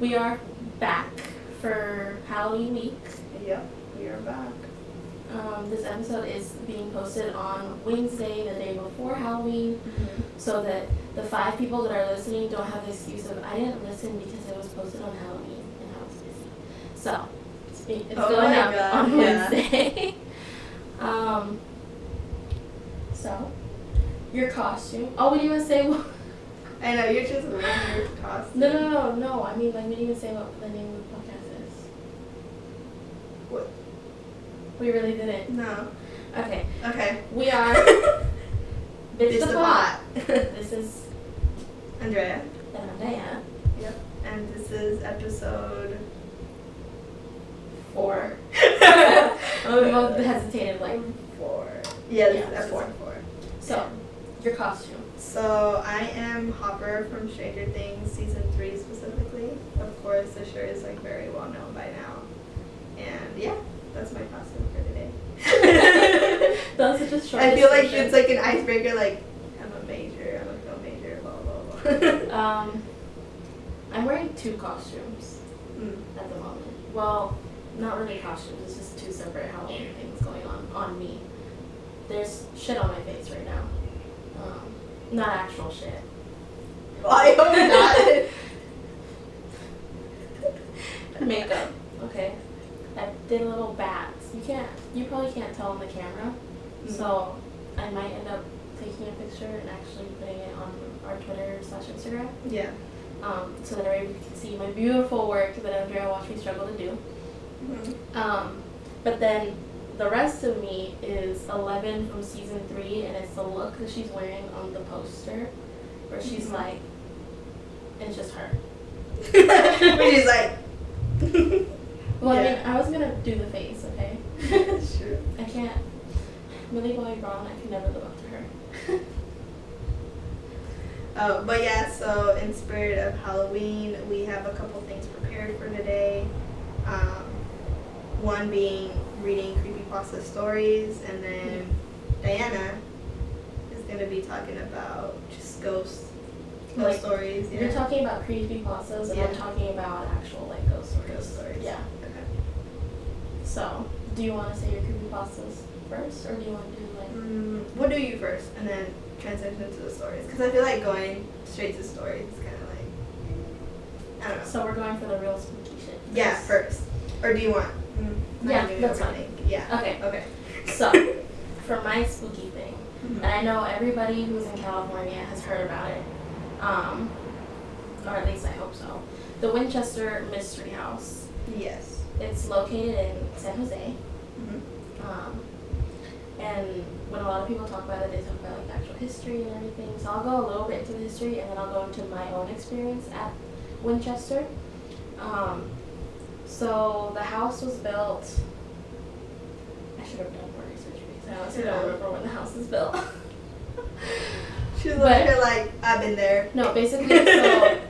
We are back for Halloween week. Yep, we are back. This episode is being posted on Wednesday, the day before Halloween, so that the 5 people that are listening don't have the excuse of, I didn't listen because it was posted on Halloween and I was busy. So, it's going up on Wednesday. So, your costume. Oh, what do you want to say? I know, you're just wearing your costume. No. I mean, like, we didn't even say what the name of the podcast is. What? We really didn't. No. Okay. Okay. We are Bitch the Pot. This is Andrea. And I'm Diana. Yep. And this is episode 4. We both hesitated, like 4. Yeah, this is Yeah, episode 4. So, your costume. So I am Hopper from Stranger Things season 3 specifically. Of course, the shirt is like very well known by now. And yeah, that's my costume for today. That was such a short I feel like description. it's like an icebreaker. Like I'm a major, I'm a film major, blah blah blah. I'm wearing 2 costumes at the moment. Well, not really costumes. It's just 2 separate Halloween things going on me. There's shit on my face right now. Not actual shit. I hope not. Makeup. Okay. I did little bats. You probably can't tell on the camera. So I might end up taking a picture and actually putting it on our Twitter/Instagram. Yeah. So that everybody can see my beautiful work that Andrea watched me struggle to do. But then the rest of me is 11 from season 3, and it's the look that she's wearing on the poster, where she's like, and it's just her. Where she's like. Well, Yeah. I mean, I was gonna do the face, okay? Sure. I can't. Millie Bobby Brown, I can never live up to her. But yeah, so in spirit of Halloween, we have a couple things prepared for today. One being reading creepypasta stories, and then Diana is going to be talking about just ghost stories. Yeah. You're talking about creepypastas, and Yeah. I'm talking about actual, like, ghost stories. Ghost stories. Yeah. Okay. So, do you want to say your creepypastas first, or do you want to do, like... We'll do you first, and then transition to the stories. Because I feel like going straight to stories is kind of like, I don't know. So we're going for the real spooky shit. Yeah, first. Or do you want? Yeah, I that's fine. overthink. Yeah. Okay. So, for my spooky thing, and I know everybody who's in California has heard about it, or at least I hope so, the Winchester Mystery House. Yes. It's located in San Jose. And when a lot of people talk about it, they talk about like the actual history and everything. So I'll go a little bit into the history, and then I'll go into my own experience at Winchester. So the house was built. I should have done more research because I honestly don't remember when the house was built. She was over here like, I've been there. No, basically, so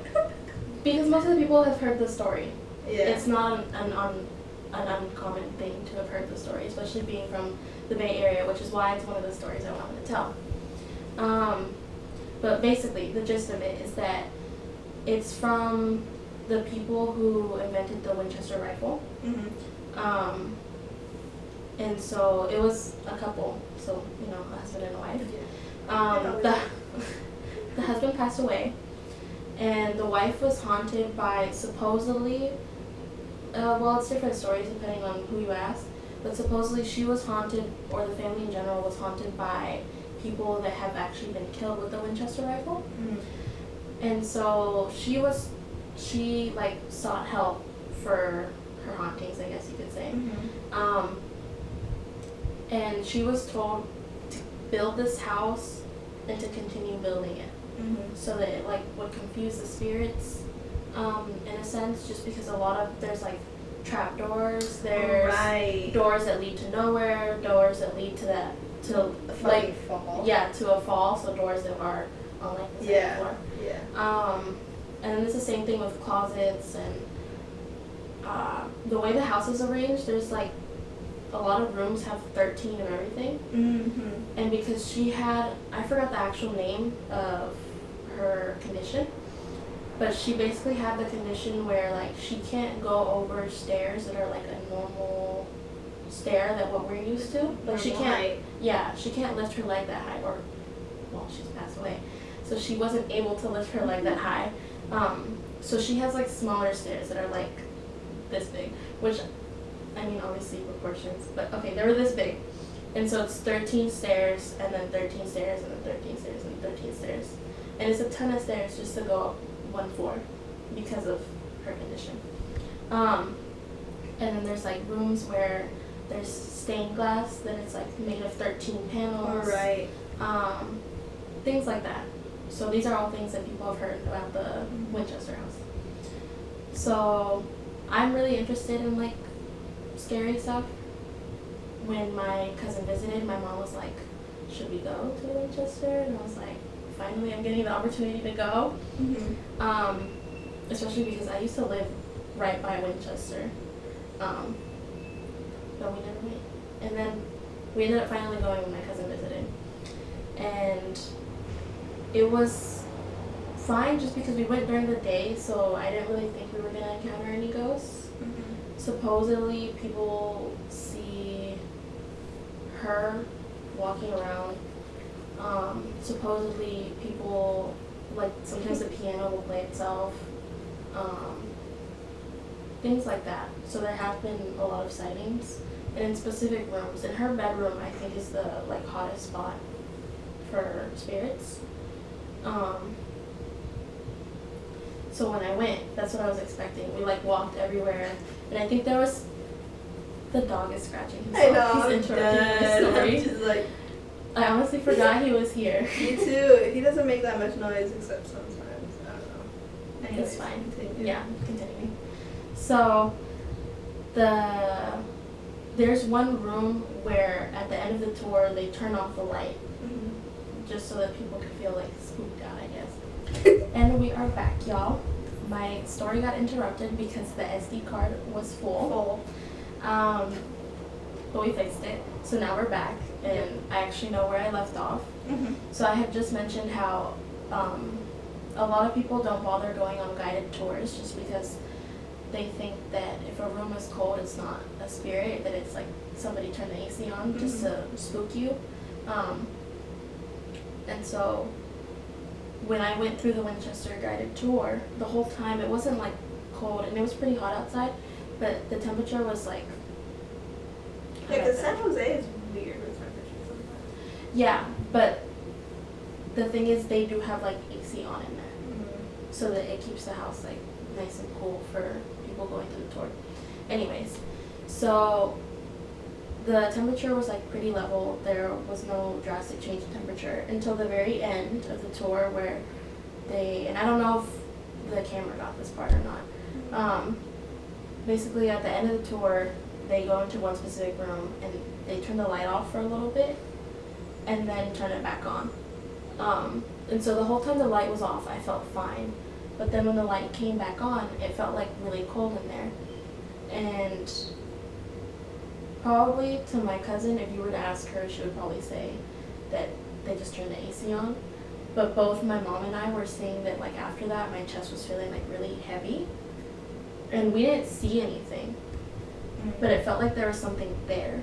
because most of the people have heard the story. Yeah. It's not an uncommon thing to have heard the story, especially being from the Bay Area, which is why it's one of the stories I wanted to tell. But basically, the gist of it is that it's from the people who invented the Winchester rifle. And so it was a couple, so, you know, a husband and a wife. The husband passed away, and the wife was haunted by supposedly, well, it's different stories depending on who you ask, but supposedly she was haunted, or the family in general was haunted by people that have actually been killed with the Winchester rifle. And so she like sought help for her hauntings, I guess you could say. And she was told to build this house and to continue building it, so that it like would confuse the spirits, in a sense, just because there's like trap doors, there's doors that lead to nowhere, doors that lead to like fall. Yeah, to a fall, so doors that are on like the second floor. Yeah. And then it's the same thing with closets, and the way the house is arranged, there's like a lot of rooms have 13 of everything. And because she had, I forgot the actual name of her condition, but she basically had the condition where like she can't go over stairs that are like a normal stair that what we're used to. Like she Normal can't. height. Yeah, she can't lift her leg that high, or well, she's passed away, so she wasn't able to lift her leg that high. So she has like smaller stairs that are like this big, which I mean obviously proportions, but okay, they were this big. And so it's 13 stairs, and then 13 stairs, and then 13 stairs, and 13 stairs. And it's a ton of stairs just to go up one floor because of her condition. And then there's like rooms where there's stained glass that it's like made of 13 panels. All right. Things like that. So these are all things that people have heard about the Winchester house. So I'm really interested in like scary stuff. When my cousin visited, my mom was like, should we go to Winchester? And I was like, finally I'm getting the opportunity to go. Mm-hmm. Especially because I used to live right by Winchester. But we never went. And then we ended up finally going when my cousin visited. And it was fine just because we went during the day, so I didn't really think we were going to encounter any ghosts. Mm-hmm. Supposedly people see her walking around. Supposedly people, like sometimes the piano will play itself. Things like that. So there have been a lot of sightings. And in specific rooms. In her bedroom I think is the like hottest spot for spirits. So when I went, that's what I was expecting. We like walked everywhere, and I think there was the dog is scratching himself. I know. He's interrupting the story. I'm just like, I honestly forgot he was here. me too. He doesn't make that much noise except sometimes. I don't know. Anyways, It's fine. continue. Yeah, continuing. So there's one room where at the end of the tour they turn off the light Mm-hmm. just so that people can feel like spooked out, I guess. And we are back, y'all. My story got interrupted because the SD card was full. But we fixed it. So now we're back, and I actually know where I left off. Mm-hmm. So I had just mentioned how a lot of people don't bother going on guided tours just because they think that if a room is cold, it's not a spirit, that it's like somebody turned the AC on just to spook you. And so when I went through the Winchester guided tour, the whole time it wasn't like cold, and it was pretty hot outside, but the temperature was like, Yeah, because San Jose is weird with temperature sometimes. yeah, but the thing is they do have like AC on in there, Mm-hmm. so that it keeps the house like nice and cool for people going through the tour. Anyways, so the temperature was like pretty level. There was no drastic change in temperature until the very end of the tour where and I don't know if the camera got this part or not. Basically at the end of the tour, they go into one specific room and they turn the light off for a little bit and then turn it back on. And so the whole time the light was off, I felt fine. But then when the light came back on, it felt like really cold in there. And probably to my cousin, if you were to ask her, she would probably say that they just turned the AC on. But both my mom and I were saying that like after that, my chest was feeling like really heavy. And we didn't see anything, but it felt like there was something there.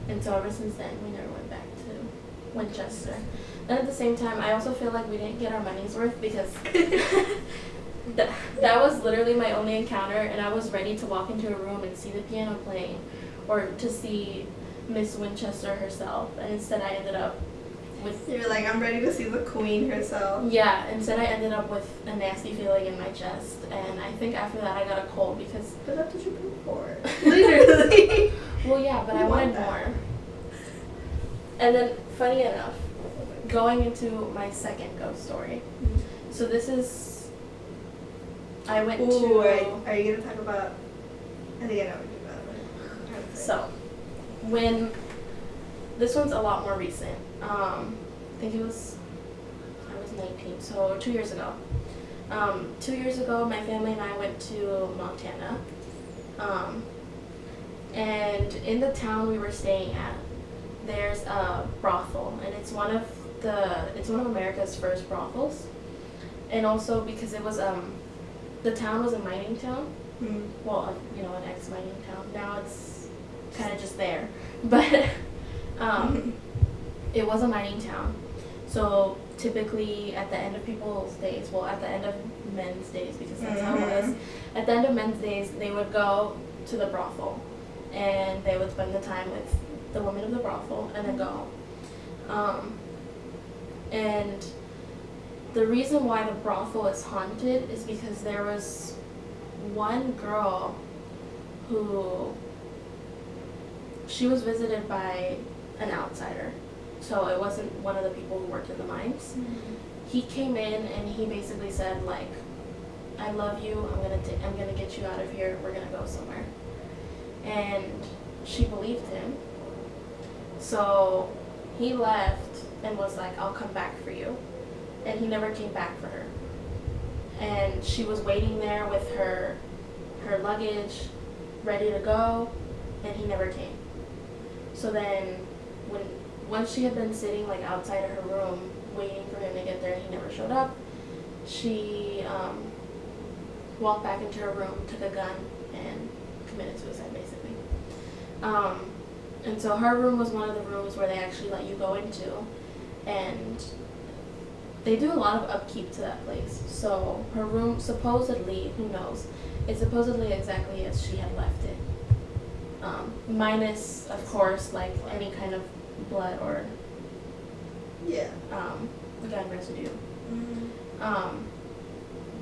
And so ever since then, we never went back to Winchester. And at the same time, I also feel like we didn't get our money's worth because that was literally my only encounter, and I was ready to walk into a room and see the piano playing or to see Miss Winchester herself. And instead I ended up with... You're like, I'm ready to see the queen herself. Yeah, instead I ended up with a nasty feeling in my chest. And I think after that I got a cold because... But that's what you paid for. Literally. Well, yeah, but I wanted more. And then, funny enough, going into my second ghost story. So this is... I went to... Are you going to talk about... I think I know what you're about. So, when... This one's a lot more recent. I think I was 19, so 2 years ago. 2 years ago, my family and I went to Montana. And in the town we were staying at, there's a brothel, and it's one of America's first brothels. And also because it was the town was a mining town. Mm. Well, you know, an ex-mining town. Now it's kind of just there, but it was a mining town. So typically at the end of people's days, well, at the end of men's days, because that's how it was, at the end of men's days, they would go to the brothel, and they would spend the time with the women of the brothel, and then go home. And the reason why the brothel is haunted is because there was one girl who, she was visited by an outsider. So it wasn't one of the people who worked in the mines. Mm-hmm. He came in and he basically said, like, I love you, I'm gonna get you out of here, we're gonna go somewhere. And she believed him. So he left and was like, I'll come back for you. And he never came back for her. And she was waiting there with her luggage ready to go, and he never came. So then once she had been sitting like outside of her room waiting for him to get there and he never showed up, she walked back into her room, took a gun, and committed suicide basically. And so her room was one of the rooms where they actually let you go into, and they do a lot of upkeep to that place. So her room supposedly, who knows, it's supposedly exactly as she had left it. Minus, of course, like any kind of blood or gun residue. Mm-hmm.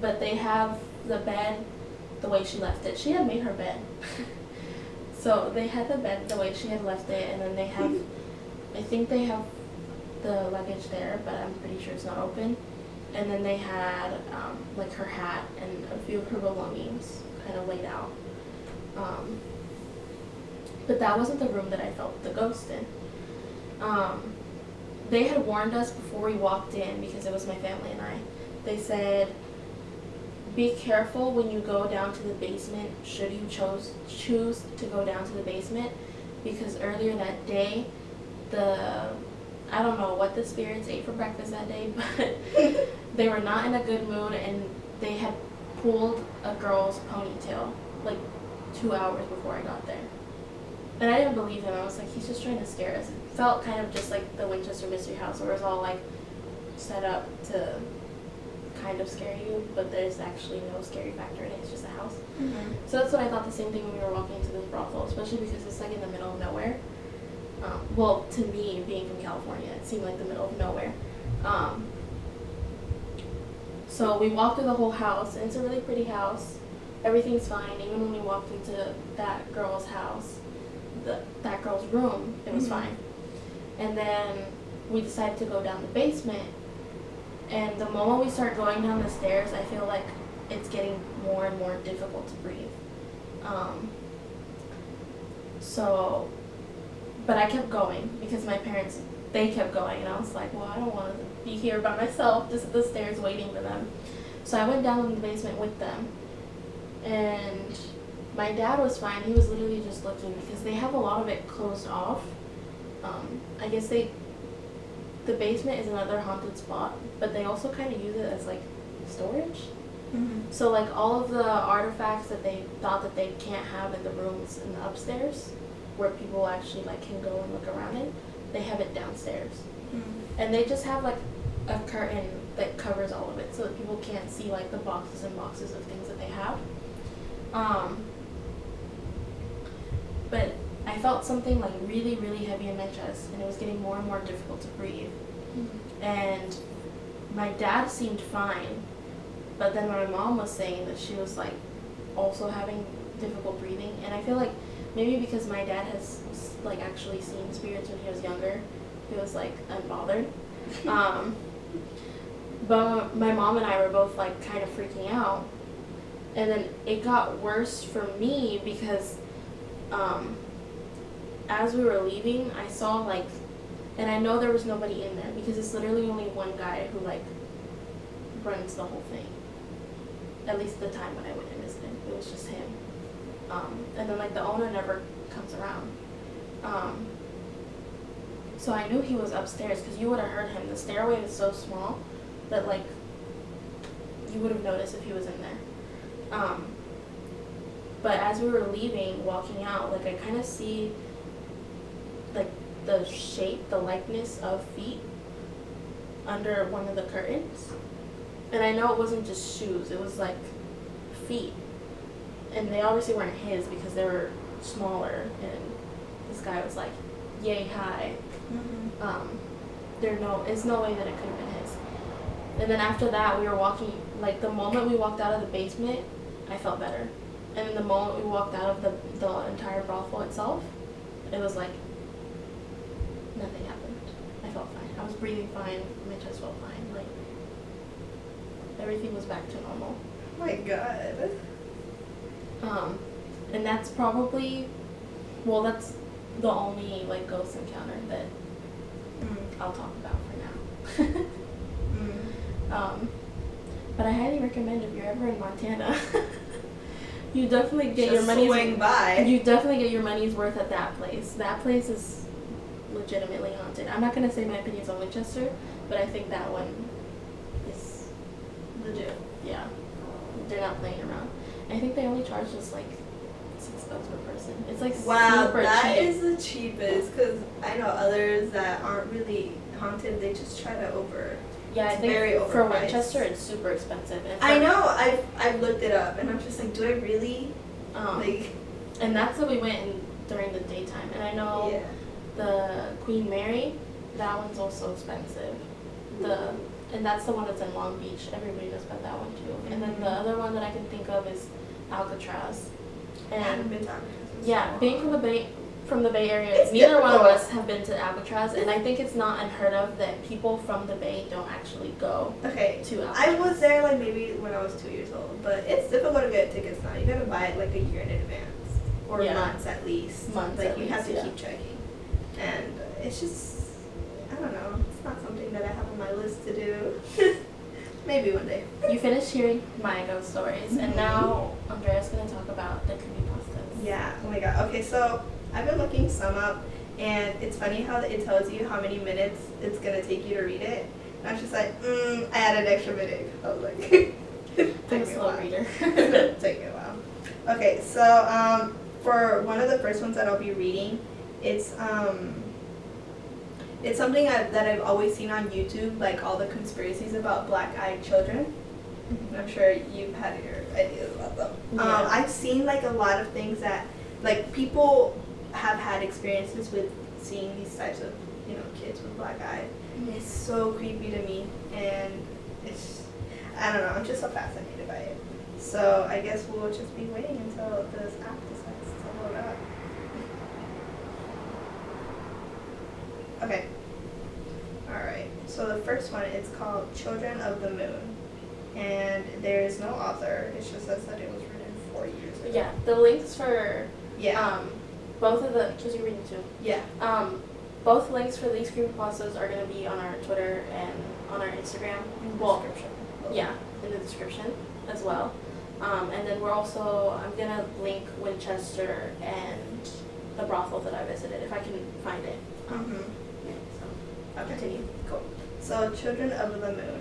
But they have the bed the way she left it. She had made her bed. So they had the bed the way she had left it, and then they have, I think they have the luggage there, but I'm pretty sure it's not open. And then they had like her hat and a few of her belongings kind of laid out. But that wasn't the room that I felt the ghost in. They had warned us before we walked in, because it was my family and I. They said, be careful when you go down to the basement, should you choose to go down to the basement, because earlier that day, I don't know what the spirits ate for breakfast that day, but they were not in a good mood, and they had pulled a girl's ponytail like 2 hours before I got there. And I didn't believe him. I was like, he's just trying to scare us. It felt kind of just like the Winchester Mystery House, where it was all like set up to kind of scare you, but there's actually no scary factor in it. It's just a house. Mm-hmm. So that's what I thought the same thing when we were walking into this brothel, especially because it's like in the middle of nowhere. Well, to me, being from California, it seemed like the middle of nowhere. So we walked through the whole house, and it's a really pretty house. Everything's fine. Even when we walked into that girl's house, that girl's room, it was fine. And then we decided to go down the basement. And the moment we start going down the stairs, I feel like it's getting more and more difficult to breathe. But I kept going because my parents, they kept going, and I was like, well, I don't want to be here by myself, just at the stairs waiting for them. So I went down in the basement with them, and my dad was fine. He was literally just looking, because they have a lot of it closed off. I guess the basement is another haunted spot, but they also kind of use it as like storage. Mm-hmm. So like all of the artifacts that they thought that they can't have in the rooms in the upstairs, where people actually like can go and look around in, they have it downstairs. Mm-hmm. And they just have like a curtain that covers all of it, so that people can't see like the boxes and boxes of things that they have. But I felt something like really, really heavy in my chest, and it was getting more and more difficult to breathe. Mm-hmm. And my dad seemed fine, but then my mom was saying that she was like also having difficult breathing, and I feel like maybe because my dad has like actually seen spirits when he was younger, he was like unbothered. But my mom and I were both like kind of freaking out, and then it got worse for me because as we were leaving, I saw like, and I know there was nobody in there because it's literally only one guy who like runs the whole thing. At least the time when I went and visited, it was just him. And then like the owner never comes around. So I knew he was upstairs because you would have heard him. The stairway is so small that like you would have noticed if he was in there. But as we were leaving, walking out, like I kind of see like the shape, the likeness of feet under one of the curtains. And I know it wasn't just shoes, it was like feet. And they obviously weren't his because they were smaller, and this guy was like yay high. There's no way that it could have been his. And then after that, we were walking, like the moment we walked out of the basement, I felt better. And then the moment we walked out of the entire brothel itself, it was like nothing happened. I felt fine. I was breathing fine. My chest felt fine. Like everything was back to normal. Oh my God. And that's probably, well, that's the only like ghost encounter that I'll talk about for now. But I highly recommend if you're ever in Montana, you definitely get your money's You definitely get your money's worth at that place. That place is legitimately haunted. I'm not gonna say my opinions on Winchester, but I think that one is legit. Yeah, they're not playing around. I think they only charge us like $6 per person. It's like super that cheap. is the cheapest, because I know others that aren't really haunted. They just try to Yeah, I think very for overpriced. Winchester it's super expensive. And I know. I've looked it up, and I'm just like, do I really? And that's what we went in during the daytime. And I know the Queen Mary, that one's also expensive. And that's the one that's in Long Beach. Everybody knows about that one too. And then the other one that I can think of is Alcatraz. And I haven't been to Alcatraz. yeah, being from the Bay Area, It's neither one of difficult. us have been to Alcatraz, and I think it's not unheard of that people from the Bay don't actually go Okay. to Alcatraz. I was there like maybe when I was 2 years old, but it's difficult to get tickets now. You gotta buy it like a year in advance, or months at least. Months like at you have to least, keep checking, and it's just I don't know. It's not something that I have on my list to do. Maybe one day. You finished hearing my ghost stories, and now Andrea's going to talk about the creepypastas. Yeah. Oh my God. Okay, so I've been looking some up, and it's funny how it tells you how many minutes it's gonna take you to read it. And I was just like, I added an extra minute. I was like, I'm a slow reader. Take me a while. Okay, so for one of the first ones that I'll be reading, it's something that I've always seen on YouTube, like all the conspiracies about black-eyed children. I'm sure you've had your ideas about them. Yeah. I've seen like a lot of things that like people have had experiences with seeing these types of kids with black eyes. It's so creepy to me, and it's I don't know. I'm just so fascinated by it. So I guess we'll just be waiting until this app decides to load up. Okay. Alright. So the first one, it's called Children of the Moon. And there is no author. It just says that it was written 4 years ago. Yeah, the links for both of the, because you're reading too. Yeah. Both links for these creepypastas are going to be on our Twitter and on our Instagram. Description. Yeah, in the description as well. And then we're also, I'm going to link Winchester and the brothel that I visited, if I can find it. So, continue. Cool. So, Children of the Moon.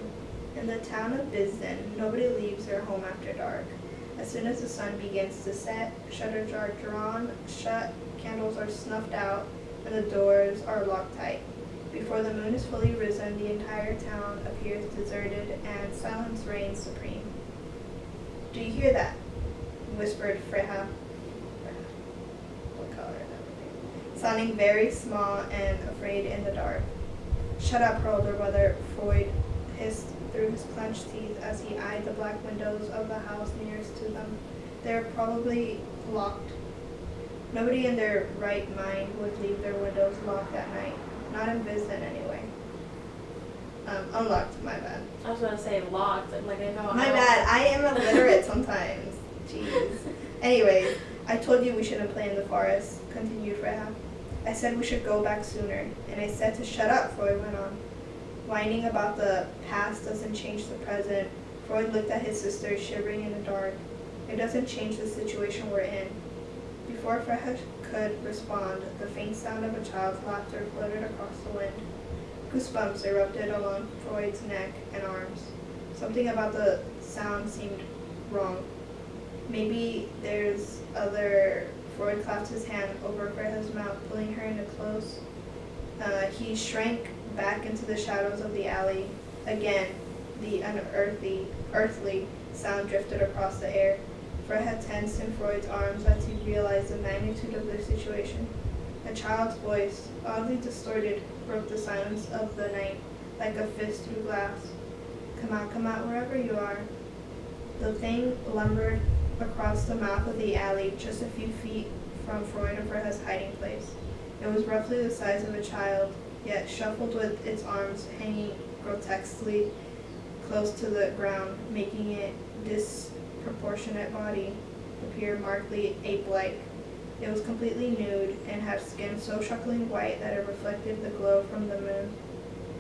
In the town of Bisden, nobody leaves their home after dark. As soon as the sun begins to set, shutters are drawn shut, candles are snuffed out, and the doors are locked tight. Before the moon is fully risen, the entire town appears deserted and silence reigns supreme. Do you hear that? Whispered Freya. What color and everything? Sounding very small and afraid in the dark. Shut up, hurled her brother, Freud hissed through his clenched teeth as he eyed the black windows of the house nearest to them. They're probably locked. Nobody in their right mind would leave their windows locked at night. Not in Bisden, anyway. Unlocked, my bad. I was going to say locked. I know. My bad. I am illiterate sometimes. Jeez. Anyways, I told you we shouldn't play in the forest, continued Freya. I said we should go back sooner, and I said to shut up, Freud went on. Whining about the past doesn't change the present. Freud looked at his sister, shivering in the dark. It doesn't change the situation we're in. Before Freya could respond, the faint sound of a child's laughter floated across the wind. Goosebumps erupted along Freud's neck and arms. Something about the sound seemed wrong. Maybe there's other. Freud clapped his hand over Freya's mouth, pulling her into close. He shrank back into the shadows of the alley. Again, the earthly sound drifted across the air. Freya tensed in Freud's arms as he realized the magnitude of their situation. A child's voice, oddly distorted, broke the silence of the night like a fist through glass. Come out, wherever you are." The thing lumbered across the mouth of the alley, just a few feet from Freud and Freya's hiding place. It was roughly the size of a child, yet shuffled with its arms hanging grotesquely close to the ground, making its disproportionate body appear markedly ape-like. It was completely nude and had skin so shuckling white that it reflected the glow from the moon.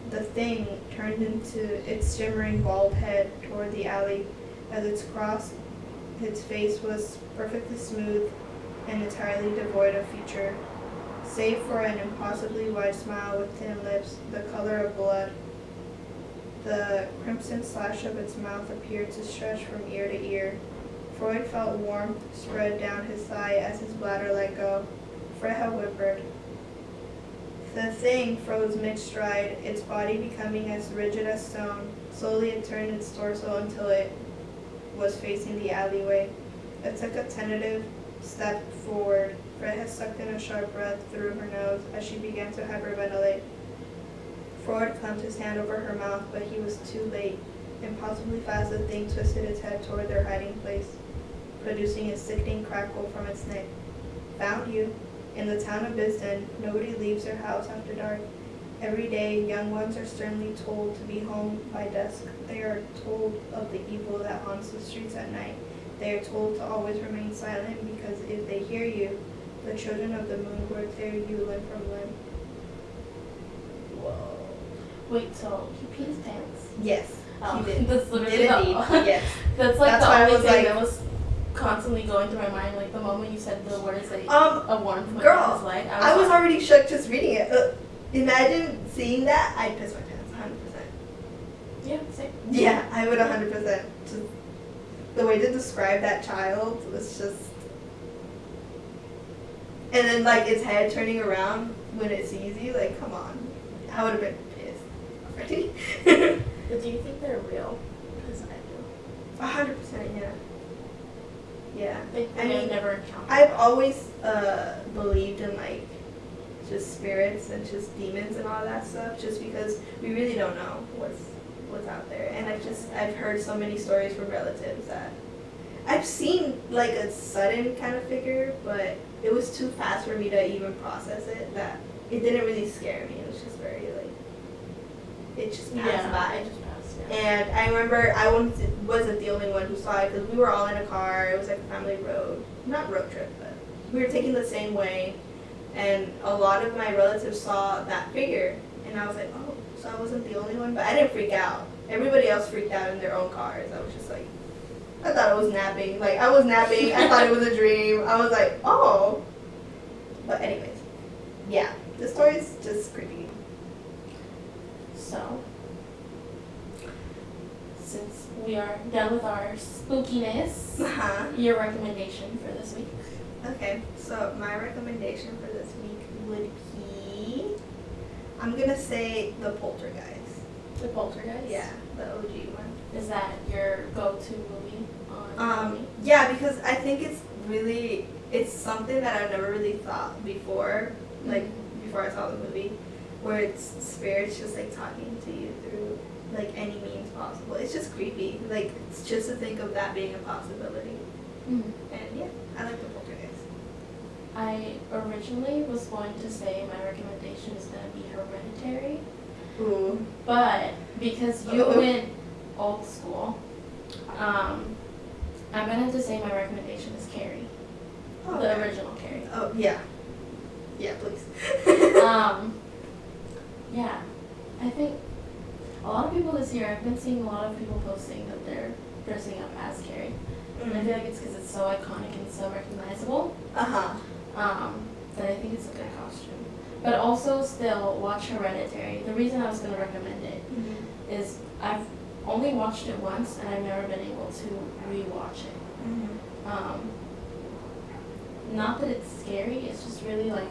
The thing turned into its shimmering bald head toward the alley. As it crossed, its face was perfectly smooth and entirely devoid of feature, save for an impossibly wide smile with thin lips, the color of blood. The crimson slash of its mouth appeared to stretch from ear to ear. Freud felt warmth spread down his thigh as his bladder let go. Freya whimpered. The thing froze mid-stride, its body becoming as rigid as stone. Slowly it turned its torso until it was facing the alleyway. It took a tentative step forward. Freya sucked in a sharp breath through her nose as she began to hyperventilate. Freud clamped his hand over her mouth, but he was too late. Impossibly fast, the thing twisted its head toward their hiding place, producing a sickening crackle from its neck. "Found you. In the town of Bisden, nobody leaves their house after dark. Every day, young ones are sternly told to be home by dusk. They are told of the evil that haunts the streets at night. They are told to always remain silent because if they hear you, the children of the moon will tear you limb from limb." Whoa. Wait, so he peed his pants? Yes, he did. That's literally Did indeed. Yes. That's like That's the why I only was thing like- that was constantly going through my mind. Like the moment you said the words like a warmth went girl, down his leg, I was like, already shook just reading it. Imagine seeing that. I'd piss my pants, 100%. yeah, same. Yeah, I would 100%. Just the way to describe that child was just, and then like its head turning around when it sees you. Like, come on, I would have been pissed already. But do you think they're real? Because I do. 100%, yeah. Yeah. I mean, I've never encountered. I've always believed in like just spirits and just demons and all that stuff, just because we really don't know what's out there. And I've heard so many stories from relatives that I've seen like a sudden kind of figure, but it was too fast for me to even process it. That it didn't really scare me. It was just very like it just passed by. It just passed. Yeah. And I remember I wasn't the only one who saw it because we were all in a car. It was like a family not road trip, but we were taking the same way. And a lot of my relatives saw that figure. And I was like, oh, so I wasn't the only one? But I didn't freak out. Everybody else freaked out in their own cars. I was just like, I thought I was napping. Like, I was napping. I thought it was a dream. I was like, oh. But anyways, yeah. The story's just creepy. So, since we are done with our spookiness, your recommendation for this week? Okay, so my recommendation for this week would be, I'm going to say The Poltergeist. The Poltergeist? Yeah, the OG one. Is that your go-to movie on Halloween? Yeah, because I think it's something that I've never really thought before, like before I saw the movie, where it's spirits just like talking to you through like any means possible. It's just creepy. Like, it's just to think of that being a possibility. Mm-hmm. And yeah, I like The Poltergeist. I originally was going to say my recommendation is going to be Hereditary. Ooh. But because you went old school, I'm going to have to say my recommendation is Carrie. Oh, The okay. original Carrie. Oh, yeah. Yeah, please. Yeah, I think a lot of people this year, I've been seeing a lot of people posting that they're dressing up as Carrie. And I feel like it's because it's so iconic and so recognizable. That I think it's a good costume. But also still watch Hereditary. The reason I was going to recommend it is I've only watched it once, and I've never been able to rewatch it. Not that it's scary, it's just really like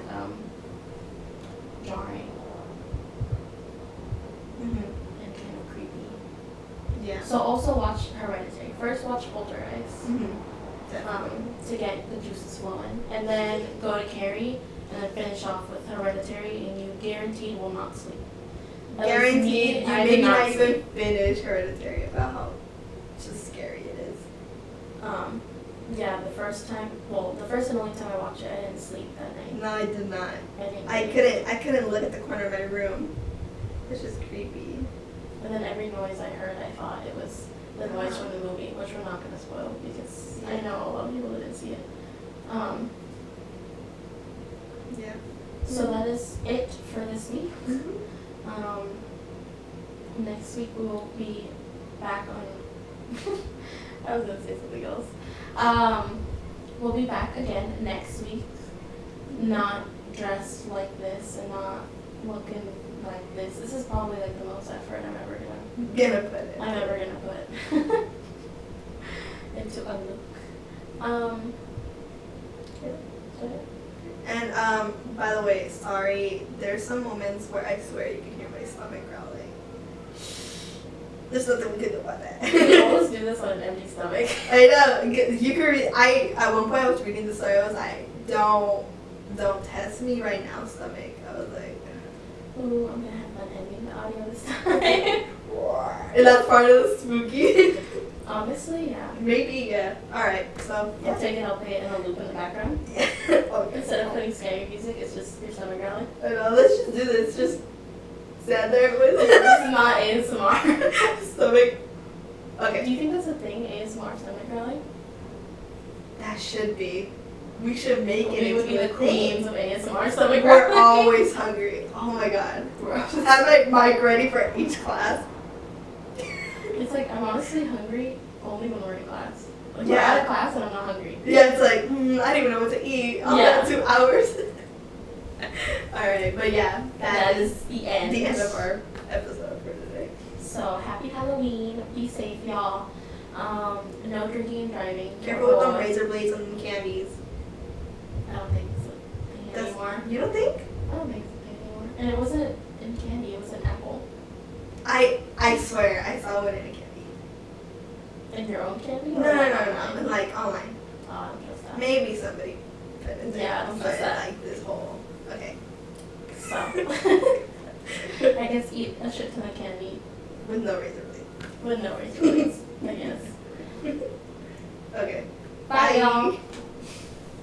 jarring and kind of creepy. Yeah. So also watch Hereditary. First watch Poltergeist to get the juices flowing, and then go to Carrie, and then finish off with Hereditary, and you guaranteed will not sleep. Guaranteed, you I maybe did not even sleep. finish Hereditary about how just scary it is. Yeah, the first and only time I watched it, I didn't sleep that night. No, I did not. I didn't. I couldn't look at the corner of my room. It's just creepy. And then every noise I heard, I thought it was the noise from the movie, which we're not going to spoil because I know a lot of people didn't see it. Yeah. So that is it for this week. Next week we will be back on. I was going to say something else. We'll be back again next week, not dressed like this and not looking like this. This is probably like the most effort I'm ever gonna put into a look. And by the way, sorry, there's some moments where I swear you can hear my stomach growling. There's nothing we can do about that. We always do this on an empty stomach. I know. You can read. At one point I was reading the story. I was like, don't test me right now, stomach. I was like, ooh, I'm gonna have fun ending the audio this time. And that's part of the spooky. Honestly, yeah. Maybe, yeah. All right. So yeah. I'll play it in a loop in the background. Okay. Instead of putting scary music, it's just your stomach growling. I know. Let's just do this. Just stand there with. This is not ASMR. Stomach. Do Okay. you think that's a thing, ASMR stomach growling? That should be. We should make it. We would be into the a thing. queens of ASMR stomach growling. We're always hungry. Oh my god. Gross. Just have my mic ready for each class. It's like I'm honestly hungry only when we're in class. Like we're Yeah. out of class and I'm not hungry. Yeah, it's like, I don't even know what to eat. I'll Yeah. have 2 hours. Alright, but yeah, That is the end. the end of our episode for today. So happy Halloween. Be safe, y'all. No drinking and driving. Careful with them razor blades and candies. I don't think it's a thing anymore. You don't think? I don't think it's a thing anymore. And it wasn't in candy, it was in apple. I swear, I saw one in a candy. In your own candy? No, like online. Oh, I don't trust that. Maybe somebody put it there. Yeah, I don't trust but, that. like this whole, okay. So, I guess eat a shit ton of candy With no razor blade. with no razor blades, I guess. Okay. Bye, y'all.